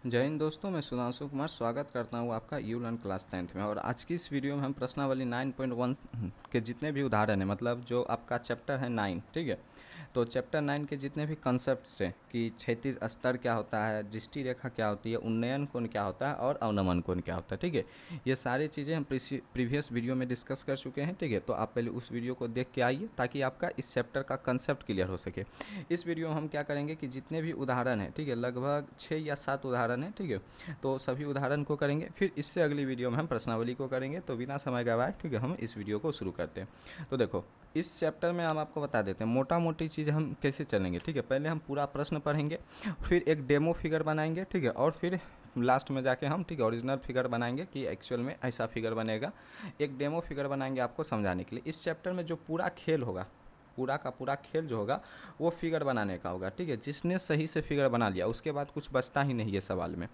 जय हिंद दोस्तों, मैं सुधांशु कुमार स्वागत करता हूँ आपका यू लर्न क्लास 10th में। और आज की इस वीडियो में हम प्रश्नावली 9.1 के जितने भी उदाहरण हैं, मतलब जो आपका चैप्टर है 9, ठीक है। तो चैप्टर 9 के जितने भी कॉन्सेप्ट्स हैं कि क्षैतिज स्तर क्या होता है, दृष्टि रेखा क्या होती है, उन्नयन कोण क्या होता है और अवनमन कोण क्या होता है, ठीक है। ये सारी चीज़ें हम प्रीवियस वीडियो में डिस्कस कर चुके हैं, ठीक है। तो आप पहले उस वीडियो को देख के आइए ताकि आपका इस चैप्टर का कंसेप्ट क्लियर हो सके। इस वीडियो में हम क्या करेंगे कि जितने भी उदाहरण हैं, ठीक है, लगभग 6 या 7 उदाहरण हैं, ठीक है। तो सभी उदाहरण को करेंगे, फिर इससे अगली वीडियो में हम प्रश्नावली को करेंगे। तो बिना समय गवाए, ठीक है, हम इस वीडियो को शुरू करते हैं। तो देखो, इस चैप्टर में हम आपको बता देते हैं मोटा मोटी चीज़ हम कैसे चलेंगे, ठीक है। पहले हम पूरा प्रश्न पढ़ेंगे, फिर एक डेमो फिगर बनाएंगे, ठीक है, और फिर लास्ट में जाके हम, ठीक है, ओरिजिनल फिगर बनाएंगे कि एक्चुअल में ऐसा फिगर बनेगा। एक डेमो फिगर बनाएंगे आपको समझाने के लिए। इस चैप्टर में जो पूरा खेल होगा, पूरा का पूरा खेल जो होगा वो फिगर बनाने का होगा, ठीक है। जिसने सही से फिगर बना लिया उसके बाद कुछ बचता ही नहीं है सवाल में।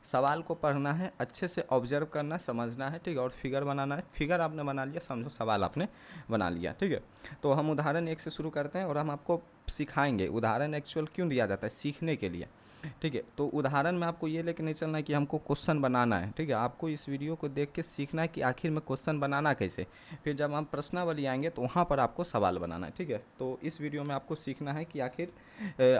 सवाल को पढ़ना है, अच्छे से ऑब्जर्व करना, समझना है, ठीक है, और फिगर बनाना है। फिगर आपने बना लिया, समझो सवाल आपने बना लिया, ठीक है। तो हम उदाहरण एक से शुरू करते हैं और हम आपको सिखाएंगे उदाहरण एक्चुअल क्यों दिया जाता है, सीखने के लिए, ठीक है। तो उदाहरण में आपको ये लेके नहीं चलना है कि हमको क्वेश्चन बनाना है, ठीक है। आपको इस वीडियो को देख के सीखना है कि आखिर में क्वेश्चन बनाना कैसे। फिर जब हम प्रश्नावली आएंगे तो वहाँ पर आपको सवाल बनाना है, ठीक है। तो इस वीडियो में आपको सीखना है कि आखिर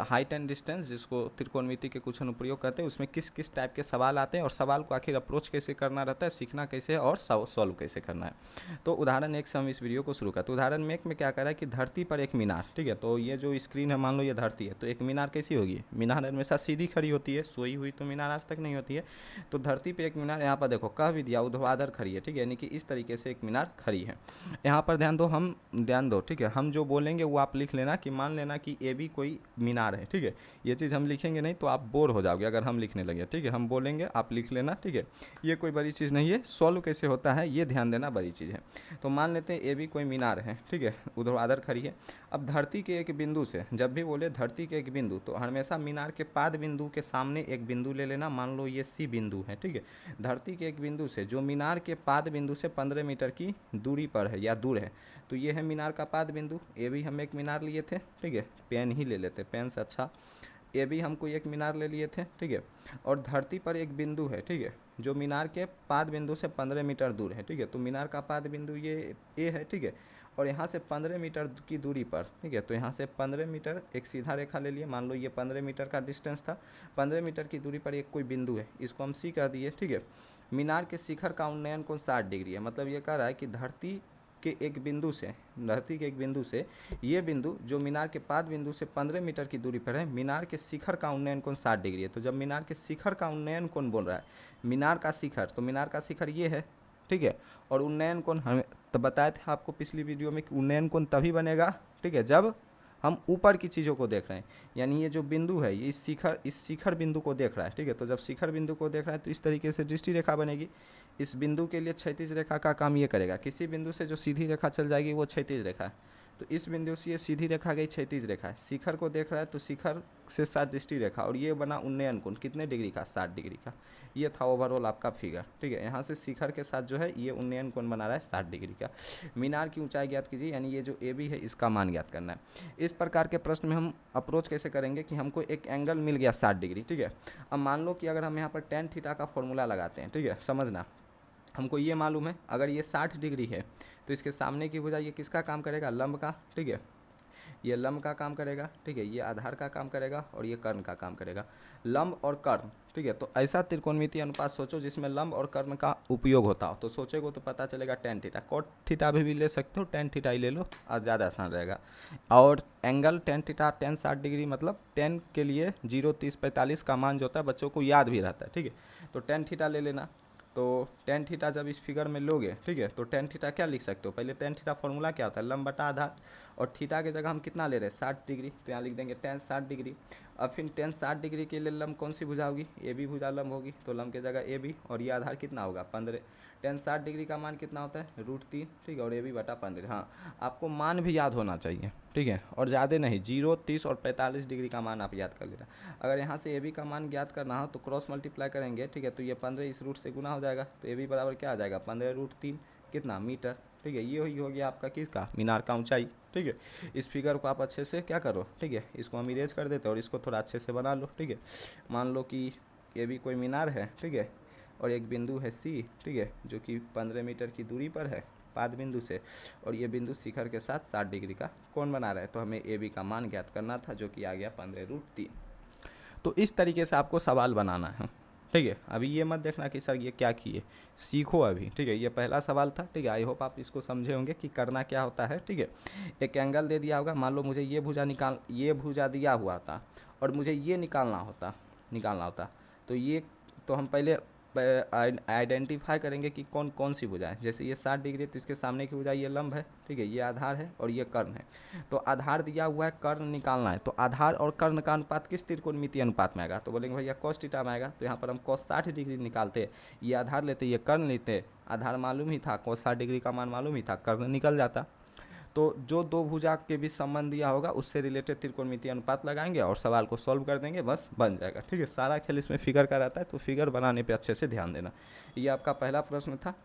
हाइट एंड डिस्टेंस, जिसको त्रिकोणमिति के कुछ अनुप्रयोग कहते हैं, उसमें किस किस टाइप के सवाल आते हैं और सवाल को आखिर अप्रोच कैसे करना रहता है, सीखना कैसे है और सॉल्व कैसे करना है। तो उदाहरण एक से हम इस वीडियो को शुरू करते हैं। उदाहरण में एक में क्या कर रहा है कि धरती पर एक मीनार, ठीक है। तो ये जो स्क्रीन है, मान लो ये धरती है, तो एक मीनार कैसी होगी, मीनार हमेशा सीधी खड़ी होती है, सोई हुई तो मीनार आज तक नहीं होती है। तो धरती पे एक मीनार, यहाँ पर देखो कह भी दिया ऊर्ध्वाधर खड़ी है, ठीक है, यानी कि इस तरीके से एक मीनार खड़ी है। यहाँ पर ध्यान दो, ठीक है। हम जो बोलेंगे वो आप लिख लेना कि मान लेना कि ए भी कोई मीनार है, ठीक है। ये चीज़ हम लिखेंगे नहीं तो आप बोर हो जाओगे अगर हम लिखने लगे, ठीक है। हम बोलेंगे आप लिख लेना, ठीक है। ये कोई बड़ी चीज़ नहीं है, सॉल्व कैसे होता है ये ध्यान देना बड़ी चीज़ है। तो मान लेते हैं ए भी कोई मीनार है, ठीक है, ऊर्ध्वाधर खड़ी है। अब धरती के एक बिंदु से, जब भी बोले धरती के एक बिंदु, तो हमेशा मीनार के पाद बिंदु के सामने एक बिंदु ले लेना। मान लो ये सी बिंदु है, ठीक है। धरती के एक बिंदु से जो मीनार के पाद बिंदु से 15 मीटर की दूरी पर है या दूर है, तो ये है मीनार का पाद बिंदु। ए भी हम एक मीनार लिए थे, ठीक है, पेन ही ले लेते, पेन से अच्छा। ए भी हम कोई एक मीनार ले लिए थे, ठीक है। और धरती पर एक बिंदु है, ठीक है, जो मीनार के पाद बिंदु से 15 मीटर दूर है, ठीक है। तो मीनार का पाद बिंदु ये ए है, ठीक है। और यहाँ से 15 मीटर की दूरी पर, ठीक है, तो यहाँ से 15 मीटर एक सीधा रेखा ले लिए। मान लो ये 15 मीटर का डिस्टेंस था। 15 मीटर की दूरी पर एक कोई बिंदु है, इसको हम सी कह दिए, ठीक है। मीनार के शिखर का उन्नयन कोण 60 डिग्री है। मतलब ये कह रहा है कि धरती के एक बिंदु से, धरती के एक बिंदु से ये बिंदु जो मीनार के पाद बिंदु से 15 मीटर की दूरी पर है, मीनार के शिखर का उन्नयन कोण 60 डिग्री है। तो जब मीनार के शिखर का उन्नयन कोण बोल रहा है, मीनार का शिखर, तो मीनार का शिखर ये है, ठीक है। और उन्नयन कोण हमें तो बताए थे आपको पिछली वीडियो में कि उन्नयन कोण तभी बनेगा, ठीक है, जब हम ऊपर की चीज़ों को देख रहे हैं। यानी ये जो बिंदु है ये इस शिखर बिंदु को देख रहा है, ठीक है। तो जब शिखर बिंदु को देख रहा है तो इस तरीके से दृष्टि रेखा बनेगी। इस बिंदु के लिए क्षैतिज रेखा का काम ये करेगा। किसी बिंदु से जो सीधी रेखा चल जाएगी वो क्षैतिज रेखा है। तो इस बिंदु से ये सीधी रेखा गई क्षैतिज रेखा है। शिखर को देख रहा है तो शिखर से 60 दृष्टि रेखा, और ये बना उन्नयन कोण कितने डिग्री का, 60 डिग्री का। ये था ओवरऑल आपका फिगर, ठीक है। यहाँ से शिखर के साथ जो है ये उन्नयन कोण बना रहा है 60 डिग्री का। मीनार की ऊंचाई ज्ञात कीजिए, यानी ये जो ए बी है इसका मान ज्ञात करना है। इस प्रकार के प्रश्न में हम अप्रोच कैसे करेंगे कि हमको एक एंगल मिल गया 60 डिग्री, ठीक है। अब मान लो कि अगर हम यहाँ पर टेन थीटा का फॉर्मूला लगाते हैं, ठीक है, समझना। हमको ये मालूम है अगर ये 60 डिग्री है तो इसके सामने की भुजा ये किसका काम करेगा, लंब का, ठीक है। ये लंब का काम करेगा, ठीक है, ये आधार का काम करेगा और ये कर्ण का काम करेगा। लंब और कर्ण, ठीक है। तो ऐसा त्रिकोणमितीय अनुपात सोचो जिसमें लंब और कर्ण का उपयोग होता हो। तो सोचेगो तो पता चलेगा टेन थीटा। कॉट थीटा भी ले सकते हो, टेन थीटा ही ले लो, आज ज़्यादा आसान रहेगा। और angle tan theta, ten 60 degree, मतलब टेन के लिए 0, 30, 45 का मान जो होता है बच्चों को याद भी रहता है, ठीक है। तो टेन थीटा ले लेना। तो टेन थीटा जब इस फिगर में लोगे, ठीक है, तो टेन थीटा क्या लिख सकते हो, पहले टेन थीटा फॉर्मूला क्या होता है, लंब बटा आधार। और थीटा की जगह हम कितना ले रहे हैं, 60 डिग्री, तो यहाँ लिख देंगे टेन 60 डिग्री। अब फिर टेन 60 डिग्री के लिए लंब कौन सी भुजा होगी, ए बी भुजा लंब होगी, तो लंब की जगह ए बी, और ये आधार कितना होगा 15। टेन 60 डिग्री का मान कितना होता है, √3, ठीक है, और ए बी बटा 15। हाँ, आपको मान भी याद होना चाहिए, ठीक है, और ज़्यादा नहीं, 0, 30 और 45 डिग्री का मान आप याद कर लेना। अगर यहाँ से ए बी का मान ज्ञात करना हो तो क्रॉस मल्टीप्लाई करेंगे, ठीक है। तो ये 15 इस रूट से गुना हो जाएगा, तो ए बी बराबर क्या आ जाएगा, 15√3, कितना मीटर, ठीक है। ये हो गया आपका किसका, मीनार का ऊंचाई, ठीक है। इस फिगर को आप अच्छे से क्या करो, ठीक है, इसको हम इरेज कर देते हैं और इसको थोड़ा अच्छे से बना लो, ठीक है। मान लो कि ये भी कोई मीनार है, ठीक है, और एक बिंदु है सी, ठीक है, जो कि 15 मीटर की दूरी पर है पाद बिंदु से, और ये बिंदु शिखर के साथ 60 डिग्री का कोण बना रहा है। तो हमें ए बी का मान ज्ञात करना था, जो कि आ गया 15√3। तो इस तरीके से आपको सवाल बनाना है, ठीक है। अभी ये मत देखना कि सर ये क्या किए, सीखो अभी, ठीक है। ये पहला सवाल था, ठीक है। आई होप आप इसको समझे होंगे कि करना क्या होता है, ठीक है। एक एंगल दे दिया होगा, मान लो मुझे ये भुजा दिया हुआ था और मुझे ये निकालना होता तो ये, तो हम पहले आइडेंटिफाई करेंगे कि कौन कौन सी भुजा है। जैसे ये 60 डिग्री, तो इसके सामने की भुजा ये लंब है, ठीक है, ये आधार है और ये कर्ण है। तो आधार दिया हुआ है, कर्ण निकालना है, तो आधार और कर्ण का अनुपात किस त्रिकोणमितीय अनुपात में आएगा? तो बोलेंगे भैया cos थीटा में आएगा। तो यहाँ पर हम cos 60 डिग्री निकालते, ये आधार लेते, ये कर्ण लेते, आधार मालूम ही था, cos 60 डिग्री का मान मालूम ही था, कर्ण निकल जाता। तो जो दो भुजा के बीच संबंध दिया होगा उससे रिलेटेड त्रिकोणमितीय अनुपात लगाएंगे और सवाल को सॉल्व कर देंगे, बस बन जाएगा, ठीक है। सारा खेल इसमें फिगर का रहता है, तो फिगर बनाने पे अच्छे से ध्यान देना। ये आपका पहला प्रश्न था,